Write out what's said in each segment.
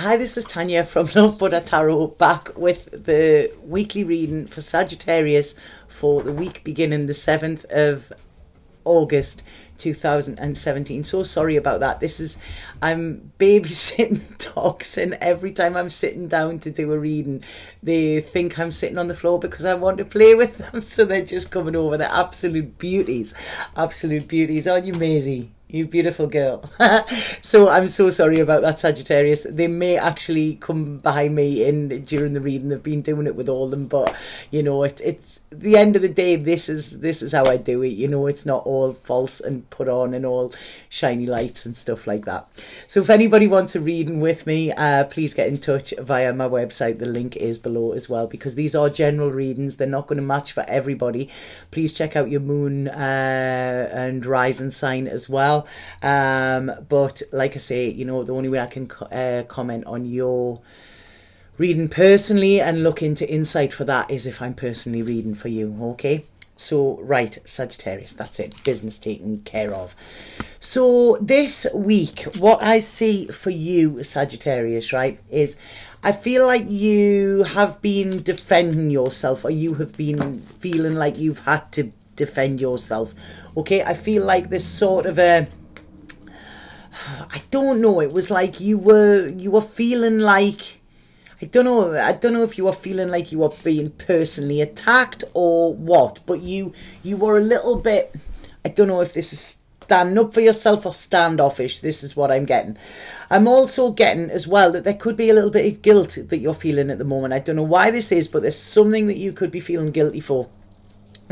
Hi, this is Tanya from Love Buddha Tarot, back with the weekly reading for Sagittarius for the week beginning the 7th of August 2017. So sorry about that. I'm babysitting dogs, and every time I'm sitting down to do a reading, they think I'm sitting on the floor because I want to play with them. So they're just coming over. They're absolute beauties. Absolute beauties. Aren't you, Maisie? You beautiful girl. So I'm so sorry about that, Sagittarius. They may actually come behind me during the reading. They've been doing it with all of them, but you know, it's the end of the day. This is how I do it. You know, it's not all false and put on and all shiny lights and stuff like that. So if anybody wants a reading with me, please get in touch via my website. The link is below as well, because these are general readings. They're not going to match for everybody. Please check out your moon and rising sign as well. But like I say, you know, the only way I can comment on your reading personally and look into insight for that is if I'm personally reading for you. Okay, so right, Sagittarius, that's it, business taken care of. So this week, what I see for you, Sagittarius, right, is I feel like you have been defending yourself, or you have been feeling like you've had to defend yourself. Okay, I feel like this sort of a, I don't know, it was like you were feeling like, I don't know if you were feeling like you were being personally attacked or what, but you were a little bit, I don't know if this is standing up for yourself or standoffish. This is what I'm getting. I'm also getting as well that there could be a little bit of guilt that you're feeling at the moment. I don't know why this is, but there's something that you could be feeling guilty for.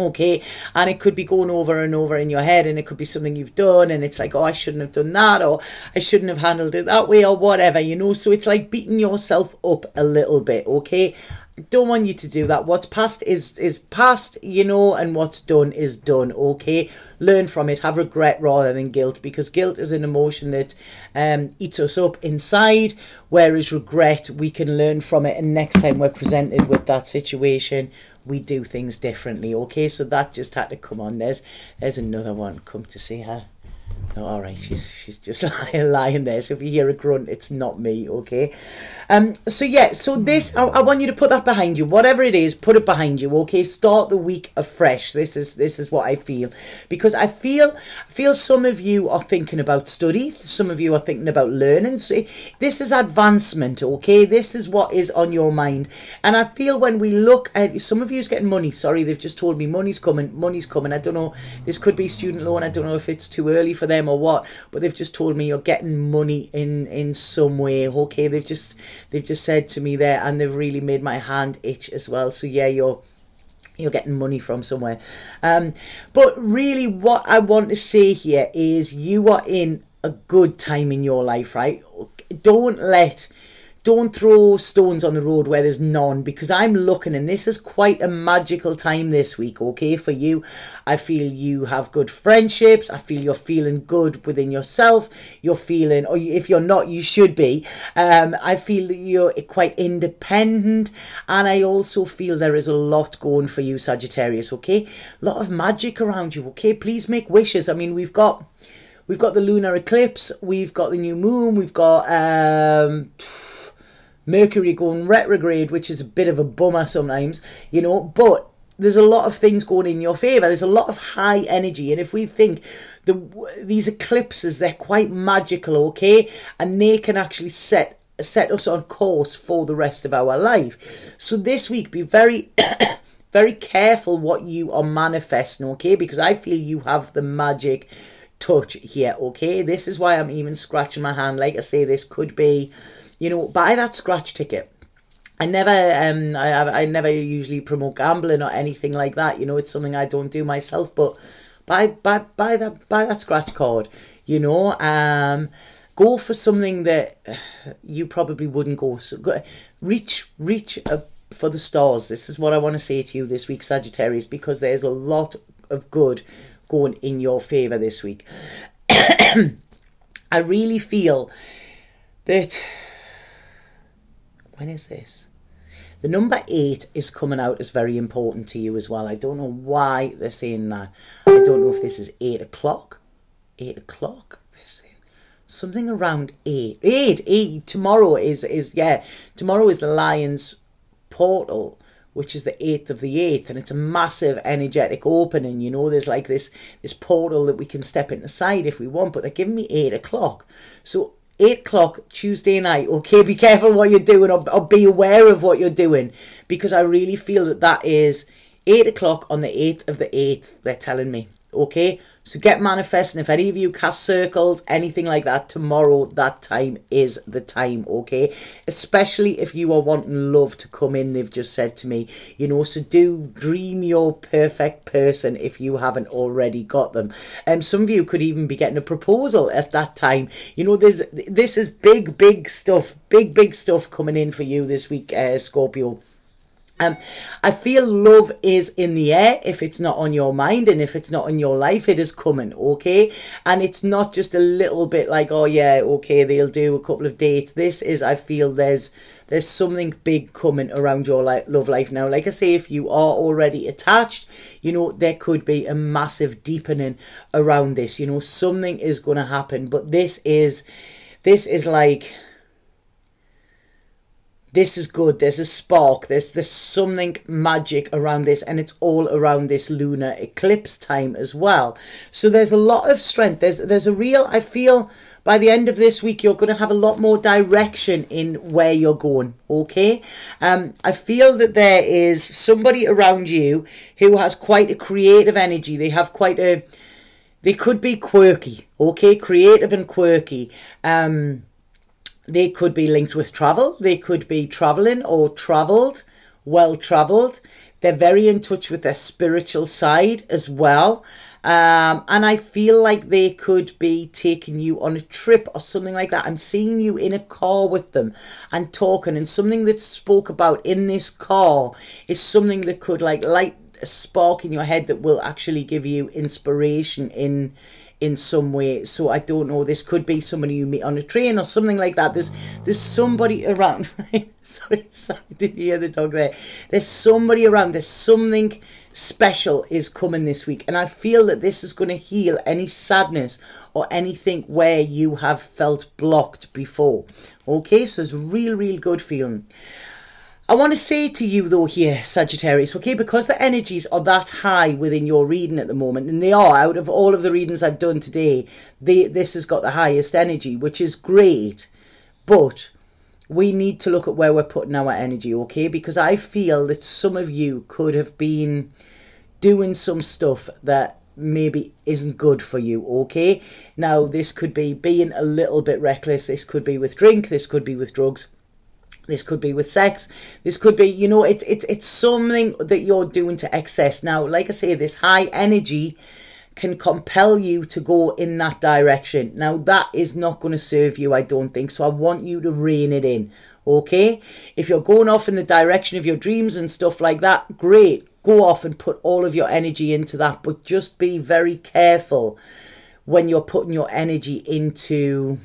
Okay, and it could be going over and over in your head, and it could be something you've done, and it's like, oh, I shouldn't have done that, or I shouldn't have handled it that way, or whatever, you know. So it's like beating yourself up a little bit. Okay, I don't want you to do that. What's past is past, you know, and what's done is done. Okay, learn from it. Have regret rather than guilt, because guilt is an emotion that eats us up inside, whereas regret, we can learn from it, and next time we're presented with that situation, we do things differently. Okay, so that just had to come on. There's another one. Come to see her. Oh, all right, she's just lying there. So if you hear a grunt, it's not me. Okay. So yeah, so this, I want you to put that behind you. Whatever it is, put it behind you. Okay. Start the week afresh. This is what I feel, because I feel some of you are thinking about study. Some of you are thinking about learning. So this is advancement. Okay. This is what is on your mind. And I feel when we look at, some of you's getting money. Sorry, they've just told me money's coming. Money's coming. I don't know. This could be student loan. I don't know if it's too early for them or what, but they've just told me you're getting money in some way. Okay, they've just said to me there, and they've really made my hand itch as well. So yeah, you're getting money from somewhere. But really what I want to say here is you are in a good time in your life, right? Don't throw stones on the road where there's none, because I'm looking, and this is quite a magical time this week, okay, for you. I feel you have good friendships. I feel you're feeling good within yourself. You're feeling, or if you're not, you should be. I feel that you're quite independent, and I also feel there is a lot going for you, Sagittarius, okay? A lot of magic around you, okay? Please make wishes. I mean, we've got the lunar eclipse, we've got the new moon, we've got Mercury going retrograde, which is a bit of a bummer sometimes, you know, but there's a lot of things going in your favour. There's a lot of high energy, and if we think these eclipses, they're quite magical, okay, and they can actually set us on course for the rest of our life. So this week, be very very careful what you are manifesting, okay, because I feel you have the magic touch here, okay. This is why I'm even scratching my hand. Like I say, this could be, you know, buy that scratch ticket. I never usually promote gambling or anything like that. You know, it's something I don't do myself. But buy that scratch card. You know, go for something that you probably wouldn't go. So reach for the stars. This is what I want to say to you this week, Sagittarius, because there's a lot of good going in your favour this week. I really feel that, when is this? The number 8 is coming out as very important to you as well. I don't know why they're saying that. I don't know if this is 8 o'clock. 8 o'clock, they're saying. something around 8. Tomorrow is tomorrow is the Lion's portal, which is the 8th of the 8th, and it's a massive energetic opening. You know, there's like this portal that we can step inside if we want, but they're giving me 8 o'clock. So 8 o'clock Tuesday night, okay, be careful what you're doing, or be aware of what you're doing, because I really feel that is 8 o'clock on the 8th of the 8th, they're telling me. Okay, so get manifesting. If any of you cast circles, anything like that, tomorrow, that time is the time, okay? Especially if you are wanting love to come in, they've just said to me, you know, so do dream your perfect person if you haven't already got them. Some of you could even be getting a proposal at that time. You know, this is big stuff, big stuff coming in for you this week, Scorpio. I feel love is in the air if it's not on your mind, and if it's not in your life, it is coming, okay? And it's not just a little bit like, oh yeah, okay, they'll do a couple of dates. This is, I feel there's something big coming around your love life now. Like I say, if you are already attached, you know, there could be a massive deepening around this. You know, something is going to happen, but this is like... This is good. There's a spark. There's something magic around this, and it's all around this lunar eclipse time as well. So there's a lot of strength. There's a real, I feel by the end of this week, you're going to have a lot more direction in where you're going, okay? I feel that there is somebody around you who has quite a creative energy. They have quite a, they could be quirky, okay? Creative and quirky. They could be linked with travel. They could be traveling or travelled, well travelled. They're very in touch with their spiritual side as well. And I feel like they could be taking you on a trip or something like that. I'm seeing you in a car with them and talking, and something that's spoke about in this car is something that could like light a spark in your head that will actually give you inspiration in some way. So I don't know, this could be somebody you meet on a train or something like that. There's somebody around, right? Sorry, did you hear the dog there? There's somebody around. There's something special is coming this week, and I feel that this is going to heal any sadness or anything where you have felt blocked before. Okay, so it's real good feeling. I want to say to you though here, Sagittarius, okay, because the energies are that high within your reading at the moment, and they are, out of all of the readings I've done today, this has got the highest energy, which is great, but we need to look at where we're putting our energy, okay, because I feel that some of you could have been doing some stuff that maybe isn't good for you, okay? Now, this could be being a little bit reckless, this could be with drink, this could be with drugs, this could be with sex. This could be, you know, it's something that you're doing to excess. Now, like I say, this high energy can compel you to go in that direction. Now, that is not going to serve you, I don't think. So I want you to rein it in, okay? If you're going off in the direction of your dreams and stuff like that, great. Go off and put all of your energy into that. But just be very careful when you're putting your energy into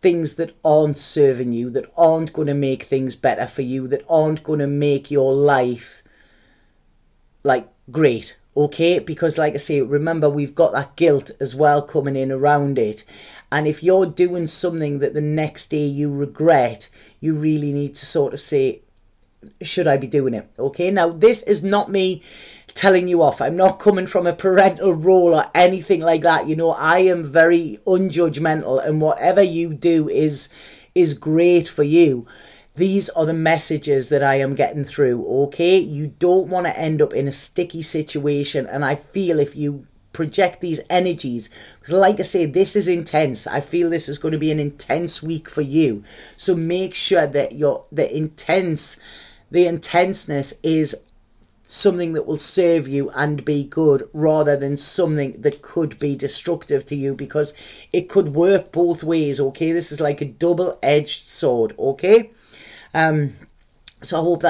things that aren't serving you, that aren't going to make things better for you, that aren't going to make your life like great, okay? Because like I say, remember, we've got that guilt as well coming in around it, and if you're doing something that the next day you regret, you really need to sort of say, should I be doing it? Okay, now this is not me telling you off. I'm not coming from a parental role or anything like that. You know, I am very unjudgmental, and whatever you do is great for you. These are the messages that I am getting through, okay? You don't want to end up in a sticky situation, and I feel if you project these energies, because like I say, this is intense. I feel this is going to be an intense week for you. So make sure that the intenseness is something that will serve you and be good, rather than something that could be destructive to you, because it could work both ways, okay? This is like a double-edged sword, okay? So I hope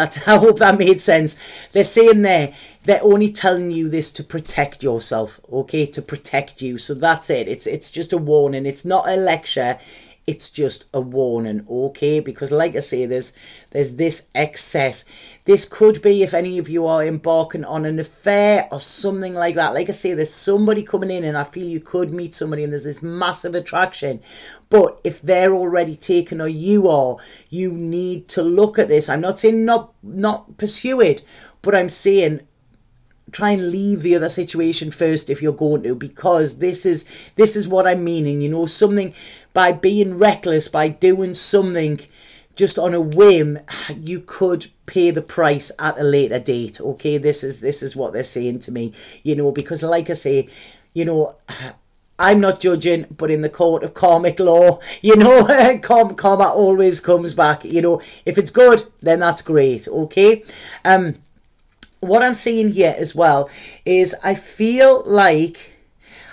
that made sense. They're saying there, they're only telling you this to protect yourself, okay? To protect you. So that's it. It's just a warning. It's not a lecture. it's just a warning, okay? Because like I say, there's this excess. This could be if any of you are embarking on an affair or something like that. Like I say, there's somebody coming in and I feel you could meet somebody and there's this massive attraction. But if they're already taken or you are, you need to look at this. I'm not saying not pursue it, but I'm saying try and leave the other situation first if you're going to, because this is what I'm meaning, you know, something by being reckless, by doing something just on a whim, you could pay the price at a later date, okay? This is what they're saying to me, you know, because like I say, you know, I'm not judging, but in the court of karmic law, you know, karma always comes back, you know. If it's good, then that's great, okay? What I'm seeing here as well is I feel like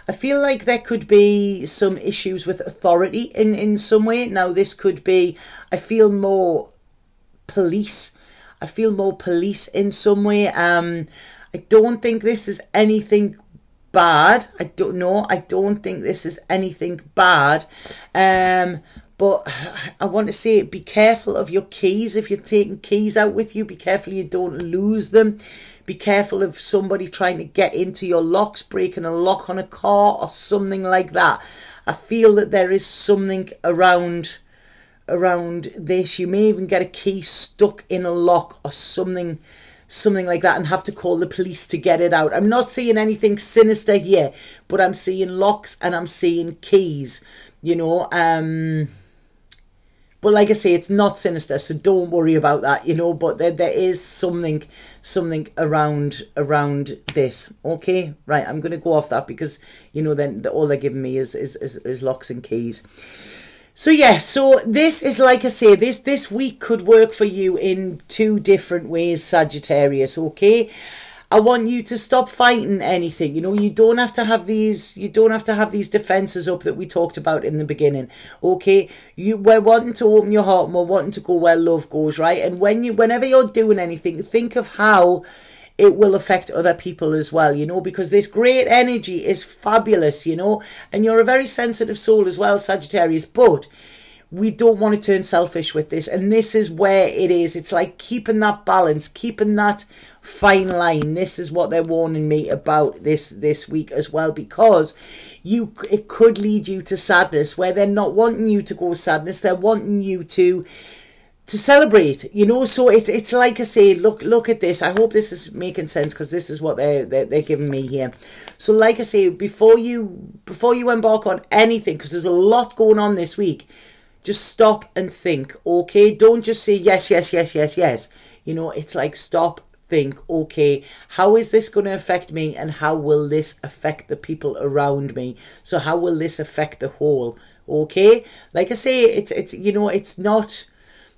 there could be some issues with authority in some way. Now, this could be, I feel more police. I feel more police in some way. I don't think this is anything bad. I don't think this is anything bad. But I want to say, be careful of your keys. If you're taking keys out with you, be careful you don't lose them. Be careful of somebody trying to get into your locks, breaking a lock on a car or something like that. I feel that there is something around this. You may even get a key stuck in a lock or something like that and have to call the police to get it out. I'm not seeing anything sinister here, but I'm seeing locks and I'm seeing keys, you know. But like I say, it's not sinister, so don't worry about that, you know. But there is something around this, okay? Right, I'm going to go off that because, you know, then all they're giving me is locks and keys. So yeah, so this is, like I say, this week could work for you in two different ways, Sagittarius, okay? I want you to stop fighting anything. You know, you don't have to have these defenses up that we talked about in the beginning. Okay, we're wanting to open your heart and we're wanting to go where love goes, right? And whenever you're doing anything, think of how it will affect other people as well, you know, because this great energy is fabulous, you know, and you're a very sensitive soul as well, Sagittarius, but we don't want to turn selfish with this, and this is where it is. It's like keeping that balance, keeping that fine line. This is what they're warning me about this week as well, because it could lead you to sadness, where they're not wanting you to go sadness, they're wanting you to celebrate, you know. So it's like I say, look at this. I hope this is making sense, because this is what they're giving me here. So like I say, before you embark on anything, because there's a lot going on this week, just stop and think, okay? Don't just say yes, yes, yes, yes, yes. You know, it's like stop, think, okay, how is this going to affect me, and how will this affect the people around me? So how will this affect the whole, okay? Like I say, it's you know, it's not,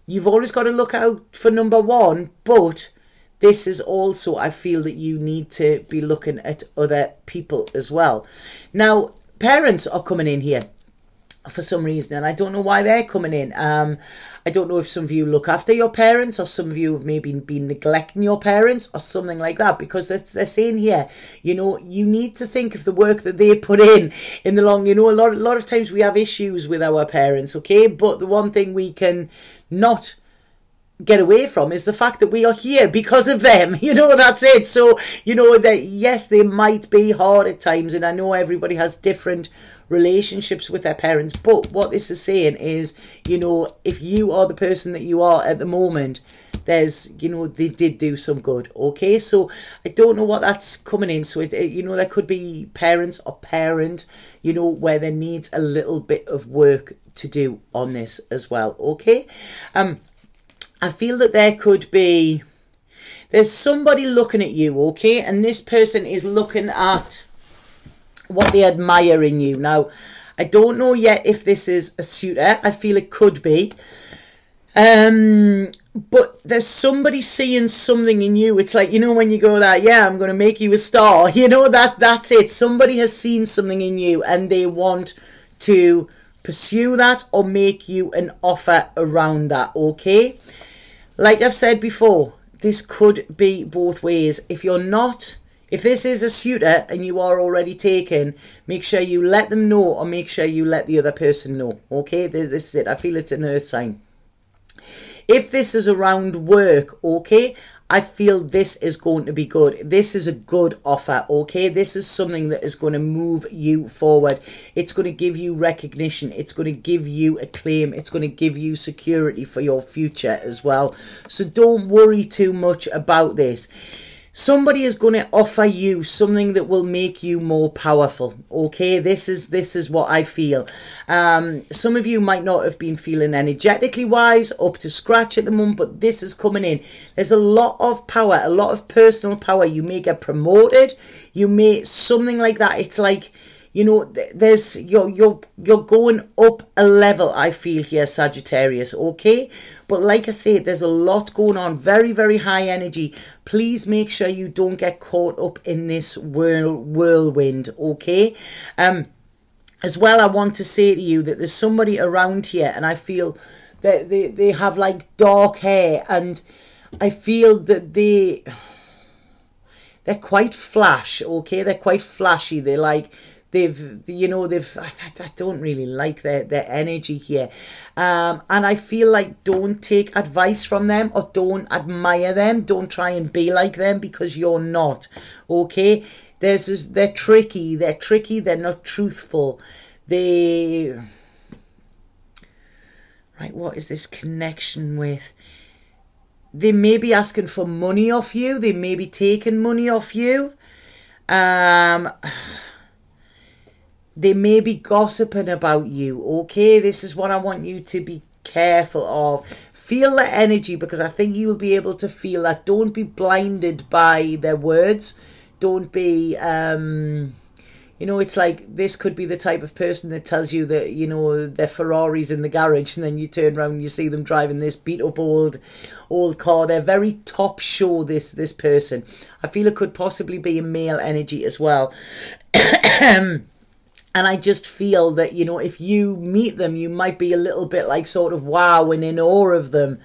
you've always got to look out for number one, but this is also, I feel that you need to be looking at other people as well. Now, parents are coming in here for some reason, and I don't know why they're coming in. I don't know if some of you look after your parents, or some of you have maybe been neglecting your parents or something like that, because they're saying here, you know, you need to think of the work that they put in the long, you know, a lot of times we have issues with our parents, okay, but the one thing we can not get away from is the fact that we are here because of them, you know, that's it. So, you know, that yes, they might be hard at times, and I know everybody has different relationships with their parents, but what this is saying is, you know, if you are the person that you are at the moment, there's, you know, they did do some good, okay? So I don't know what that's coming in. So you know, there could be parents or parent, you know, where there needs a little bit of work to do on this as well, okay? I feel that there's somebody looking at you, okay? And this person is looking at what they admire in you. Now, I don't know yet if this is a suitor. I feel it could be. But there's somebody seeing something in you. It's like, you know, when you go that, yeah, I'm going to make you a star. You know, that's it. Somebody has seen something in you and they want to pursue that or make you an offer around that, okay? Like I've said before, this could be both ways. If you're not If this is a suitor and you are already taken, make sure you let them know, or make sure you let the other person know. Okay, this is it. I feel it's an earth sign. If this is around work, okay, I feel this is going to be good. This is a good offer, okay? This is something that is going to move you forward. It's going to give you recognition. It's going to give you acclaim. It's going to give you security for your future as well. So don't worry too much about this. Somebody is going to offer you something that will make you more powerful, okay? This is what I feel. Some of you might not have been feeling energetically wise, up to scratch at the moment, but this is coming in. There's a lot of power, a lot of personal power. You may get promoted. You may, something like that. It's like, you know, there's you're going up a level, I feel here, Sagittarius, okay? But like I say, there's a lot going on, very, very high energy. Please make sure you don't get caught up in this whirlwind, okay? As well, I want to say to you that there's somebody around here, and I feel that they have like dark hair, and I feel that they're quite flash, okay? They're quite flashy. They're like, I don't really like their energy here. And I feel like don't take advice from them, or don't admire them. Don't try and be like them, because you're not, okay? They're tricky. They're not truthful. Right, what is this connection with? They may be asking for money off you. They may be taking money off you. They may be gossiping about you, okay? This is what I want you to be careful of. Feel the energy, because I think you'll be able to feel that. Don't be blinded by their words. Don't be, it's like, this could be the type of person that tells you that, their Ferrari's in the garage, and then you turn around and you see them driving this beat-up old car. They're very top show, this person. I feel it could possibly be a male energy as well. And I just feel that, if you meet them, you might be a little bit like sort of wow and in awe of them.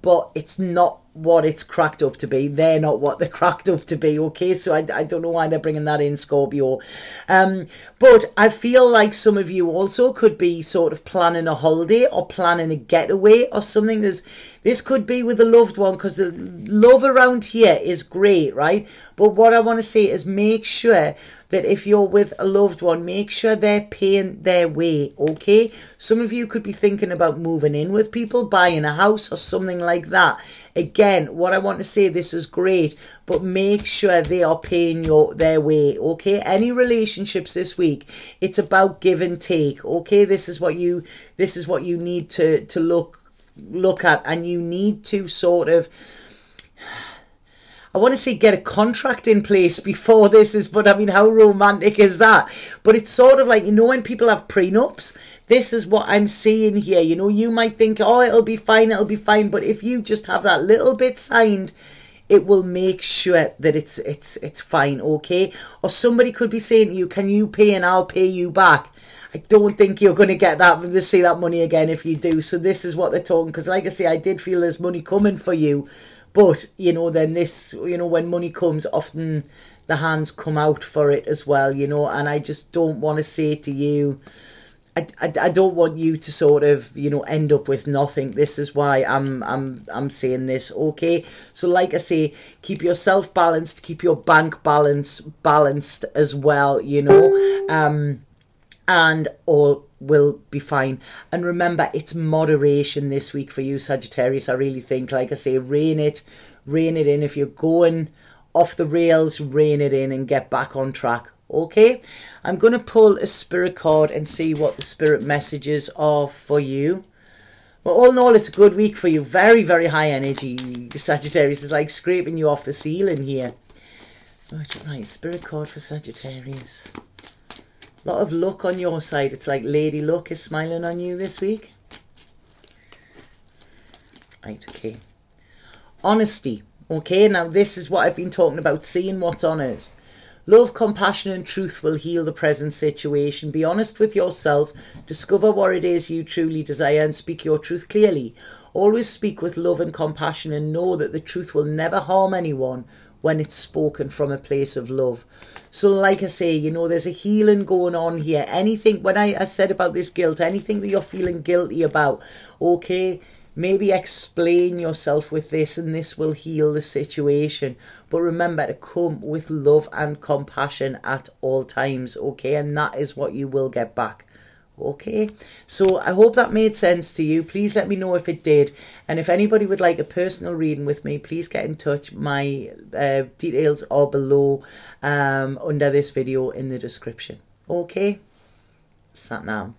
But it's not what it's cracked up to be. They're not what they're cracked up to be, okay? So I don't know why they're bringing that in, Scorpio. But I feel like some of you also could be sort of planning a holiday or planning a getaway or something. This could be with a loved one, because the love around here is great, right? But what I want to say is make sure that if you're with a loved one, make sure they're paying their way, okay? Some of you could be thinking about moving in with people, buying a house or something like that. Again, what I want to say, this is great, but make sure they are paying their way, okay? Any relationships this week, it's about give and take, okay? This is what you need to look at, and you need to sort of, I want to say, get a contract in place before this is, but I mean, how romantic is that? But it's sort of like, when people have prenups, this is what I'm seeing here. You might think, oh, it'll be fine, but if you just have that little bit signed, it will make sure that it's fine, okay? Or somebody could be saying to you, can you pay and I'll pay you back? I don't think you're going to get to see that money again if you do. So this is what they're talking, because like I say, I did feel there's money coming for you. But, then this, when money comes, often the hands come out for it as well, and I just don't want to say to you, I don't want you to sort of, end up with nothing. This is why I'm saying this, okay? So like I say, keep yourself balanced, keep your bank balance balanced as well, and all will be fine. And remember, it's moderation this week for you, Sagittarius. I really think, like I say, rein it in. If you're going off the rails, rein it in and get back on track, okay? I'm going to pull a spirit card and see what the spirit messages are for you. Well, all in all, it's a good week for you. Very, very high energy. Sagittarius is like scraping you off the ceiling here. Right, spirit card for Sagittarius. A lot of luck on your side. It's like Lady Luck is smiling on you this week. Right, okay. Honesty. Okay, now this is what I've been talking about, seeing what's on us. Love, compassion and truth will heal the present situation. Be honest with yourself. Discover what it is you truly desire and speak your truth clearly. Always speak with love and compassion, and know that the truth will never harm anyone when it's spoken from a place of love. So like I say, you know, there's a healing going on here. Anything, when I said about this guilt, anything that you're feeling guilty about, okay, maybe explain yourself with this and this will heal the situation. But remember to come with love and compassion at all times, okay? And that is what you will get back. Okay, so I hope that made sense to you. Please let me know if it did. And if anybody would like a personal reading with me, please get in touch. My details are below under this video in the description. Okay, Sat Nam.